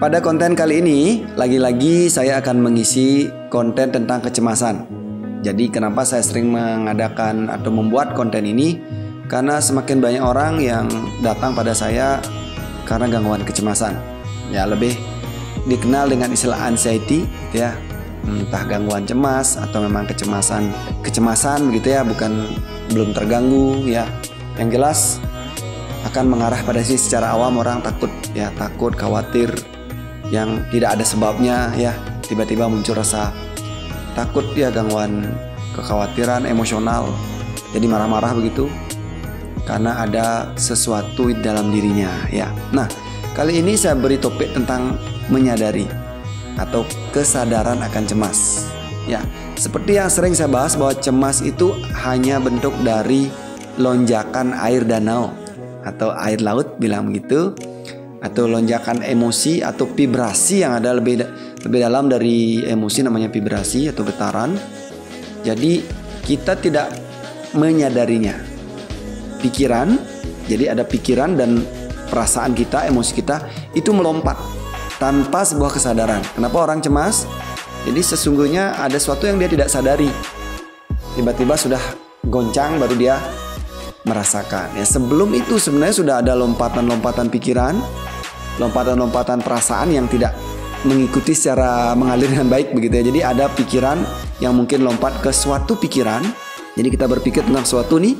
pada konten kali ini, lagi-lagi saya akan mengisi konten tentang kecemasan. Jadi kenapa saya sering mengadakan atau membuat konten ini? Karena semakin banyak orang yang datang pada saya karena gangguan kecemasan. Ya, lebih dikenal dengan istilah anxiety, ya. Entah gangguan cemas atau memang kecemasan begitu ya, belum terganggu ya. Yang jelas akan mengarah pada sisi secara awam orang takut, khawatir yang tidak ada sebabnya ya. Tiba-tiba muncul rasa takut ya, gangguan kekhawatiran emosional. Jadi marah-marah begitu karena ada sesuatu di dalam dirinya ya. Nah, kali ini saya beri topik tentang menyadari atau kesadaran akan cemas. Ya, seperti yang sering saya bahas bahwa cemas itu hanya bentuk dari lonjakan air danau atau air laut, bilang begitu, atau lonjakan emosi atau vibrasi yang ada lebih dalam dari emosi, namanya vibrasi atau getaran. Jadi kita tidak menyadarinya. Pikiran, jadi ada pikiran dan perasaan kita, emosi kita itu melompat tanpa sebuah kesadaran. Kenapa orang cemas? Jadi sesungguhnya ada sesuatu yang dia tidak sadari. Tiba-tiba sudah goncang baru dia merasakan. Ya, sebelum itu sebenarnya sudah ada lompatan-lompatan pikiran, lompatan-lompatan perasaan yang tidak mengikuti secara mengalir dengan baik begitu ya. Jadi ada pikiran yang mungkin lompat ke suatu pikiran. Jadi kita berpikir tentang sesuatu nih,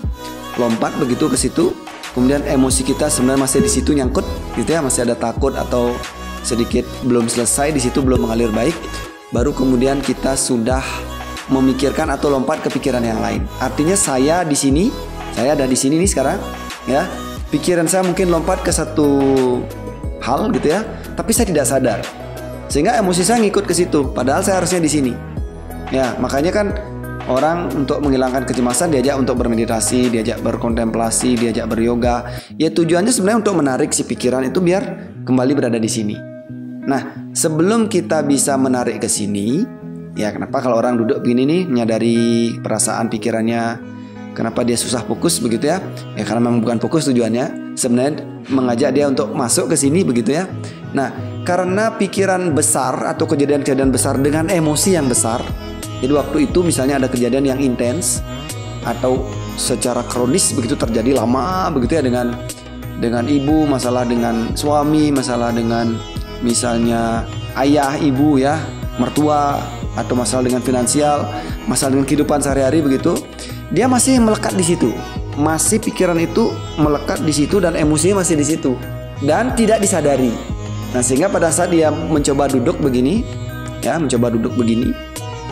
lompat begitu ke situ. Kemudian emosi kita sebenarnya masih di situ nyangkut gitu ya, masih ada takut atau sedikit belum selesai di situ, belum mengalir baik. Baru kemudian kita sudah memikirkan atau lompat ke pikiran yang lain. Artinya saya di sini, saya ada di sini nih sekarang ya. Pikiran saya mungkin lompat ke satu hal gitu ya, tapi saya tidak sadar. Sehingga emosi saya ngikut ke situ, padahal saya harusnya di sini. Ya, makanya kan orang untuk menghilangkan kecemasan diajak untuk bermeditasi, diajak berkontemplasi, diajak beryoga. Ya tujuannya sebenarnya untuk menarik si pikiran itu biar kembali berada di sini. Nah, sebelum kita bisa menarik ke sini, ya kenapa kalau orang duduk begini nih, menyadari perasaan pikirannya, kenapa dia susah fokus begitu ya? Ya karena memang bukan fokus tujuannya, sebenarnya mengajak dia untuk masuk ke sini begitu ya. Nah, karena pikiran besar atau kejadian-kejadian besar dengan emosi yang besar. Jadi waktu itu misalnya ada kejadian yang intens atau secara kronis begitu terjadi lama begitu ya, dengan ibu, masalah dengan suami, masalah dengan misalnya ayah, ibu ya, mertua, atau masalah dengan finansial, masalah dengan kehidupan sehari-hari begitu. Dia masih melekat di situ. Masih pikiran itu melekat di situ dan emosinya masih di situ dan tidak disadari. Nah, sehingga pada saat dia mencoba duduk begini ya,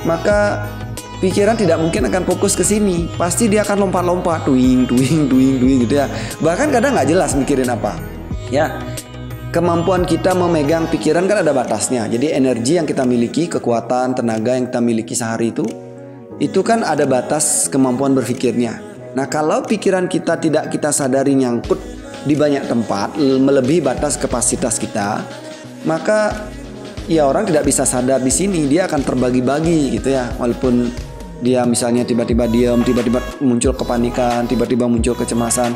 maka pikiran tidak mungkin akan fokus ke sini. Pasti dia akan lompat-lompat, tuing gitu ya. Bahkan kadang nggak jelas mikirin apa. Ya, kemampuan kita memegang pikiran kan ada batasnya. Jadi energi yang kita miliki, kekuatan, tenaga yang kita miliki sehari itu kan ada batas kemampuan berpikirnya. Nah, kalau pikiran kita tidak kita sadari nyangkut di banyak tempat, melebihi batas kapasitas kita, maka ya orang tidak bisa sadar di sini, dia akan terbagi-bagi gitu ya. Walaupun dia misalnya tiba-tiba diam, tiba-tiba muncul kepanikan, tiba-tiba muncul kecemasan,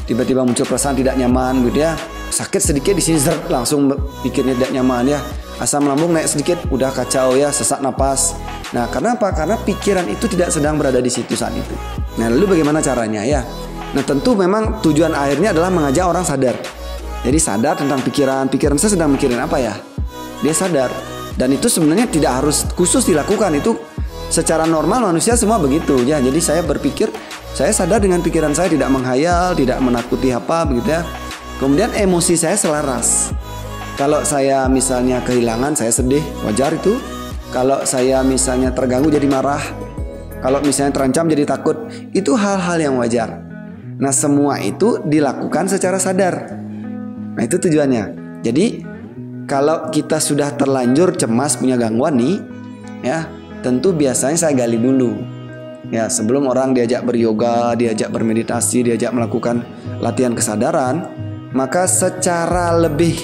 tiba-tiba muncul perasaan tidak nyaman gitu ya. Sakit sedikit di sini langsung pikirnya tidak nyaman ya. Asam lambung naik sedikit udah kacau ya, sesak napas. Nah, karena apa? Karena pikiran itu tidak sedang berada di situ saat itu. Nah, lalu bagaimana caranya ya? Nah, tentu memang tujuan akhirnya adalah mengajak orang sadar. Jadi sadar tentang pikiran saya sedang mikirin apa ya? Dia sadar. Dan itu sebenarnya tidak harus khusus dilakukan, itu secara normal manusia semua begitu ya. Jadi saya berpikir, saya sadar dengan pikiran saya, tidak menghayal, tidak menakuti apa begitu ya. Kemudian emosi saya selaras. Kalau saya misalnya kehilangan, saya sedih, wajar itu. Kalau saya misalnya terganggu jadi marah, kalau misalnya terancam jadi takut, itu hal-hal yang wajar. Nah, semua itu dilakukan secara sadar. Nah, itu tujuannya. Jadi kalau kita sudah terlanjur cemas, punya gangguan nih, ya tentu biasanya saya gali dulu. Ya, sebelum orang diajak beryoga, diajak bermeditasi, diajak melakukan latihan kesadaran, maka secara lebih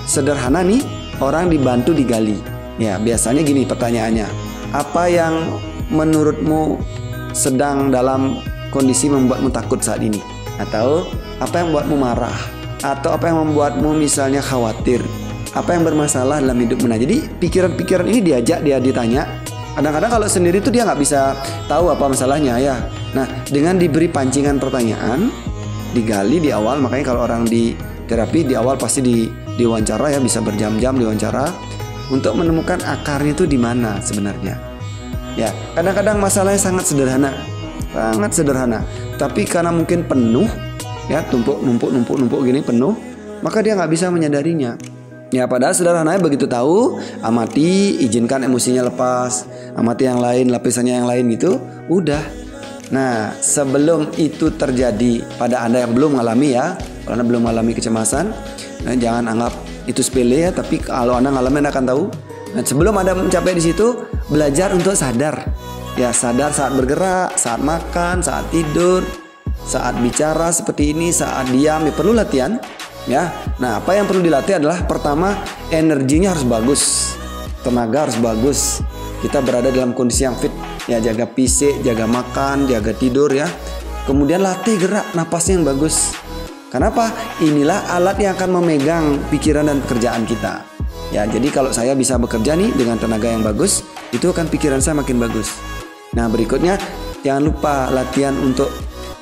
sederhana nih orang dibantu digali. Ya, biasanya gini pertanyaannya, apa yang menurutmu sedang dalam kondisi membuatmu takut saat ini? Atau apa yang membuatmu marah? Atau apa yang membuatmu misalnya khawatir? apa yang bermasalah dalam hidup Muna. Jadi pikiran-pikiran ini diajak, dia ditanya. Kadang-kadang kalau sendiri tuh dia nggak bisa tahu apa masalahnya ya. Nah, dengan diberi pancingan pertanyaan, digali di awal, makanya kalau orang di terapi di awal pasti diwawancara ya, bisa berjam-jam diwawancara untuk menemukan akarnya itu di mana sebenarnya. Ya, kadang-kadang masalahnya sangat sederhana, tapi karena mungkin penuh, ya numpuk gini penuh, maka dia nggak bisa menyadarinya. Ya, padahal sederhananya begitu tahu, amati, izinkan emosinya lepas, amati yang lain, lapisannya yang lain gitu, udah. Nah, sebelum itu terjadi pada Anda yang belum mengalami ya, kalau Anda belum mengalami kecemasan, jangan anggap itu sepele ya, tapi kalau Anda mengalami Anda akan tahu. Nah, sebelum Anda mencapai di situ, belajar untuk sadar. Ya, sadar saat bergerak, saat makan, saat tidur, saat bicara seperti ini, saat diam, ya perlu latihan. Ya, nah apa yang perlu dilatih adalah pertama energinya harus bagus, tenaga harus bagus. Kita berada dalam kondisi yang fit, ya jaga fisik, jaga makan, jaga tidur ya. Kemudian latih gerak, napasnya yang bagus. Kenapa? Inilah alat yang akan memegang pikiran dan pekerjaan kita. Ya, jadi kalau saya bisa bekerja nih dengan tenaga yang bagus, itu akan pikiran saya makin bagus. Nah, berikutnya jangan lupa latihan untuk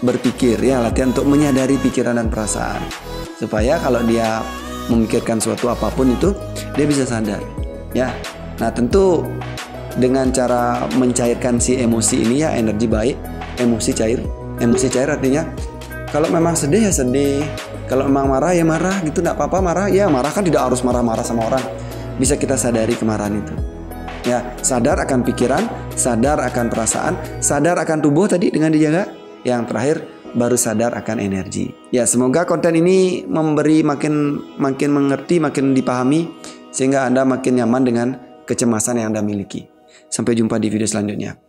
berpikir ya, latihan untuk menyadari pikiran dan perasaan. Supaya kalau dia memikirkan suatu apapun itu dia bisa sadar ya. Nah, tentu dengan cara mencairkan si emosi ini ya, energi baik, emosi cair artinya kalau memang sedih ya sedih, kalau memang marah ya marah gitu, nggak apa-apa marah ya marah, kan tidak harus marah-marah sama orang, bisa kita sadari kemarahan itu ya. Sadar akan pikiran, sadar akan perasaan, sadar akan tubuh tadi dengan dijaga, yang terakhir baru sadar akan energi. Ya, semoga konten ini memberi makin mengerti, makin dipahami, sehingga Anda makin nyaman dengan kecemasan yang Anda miliki. Sampai jumpa di video selanjutnya.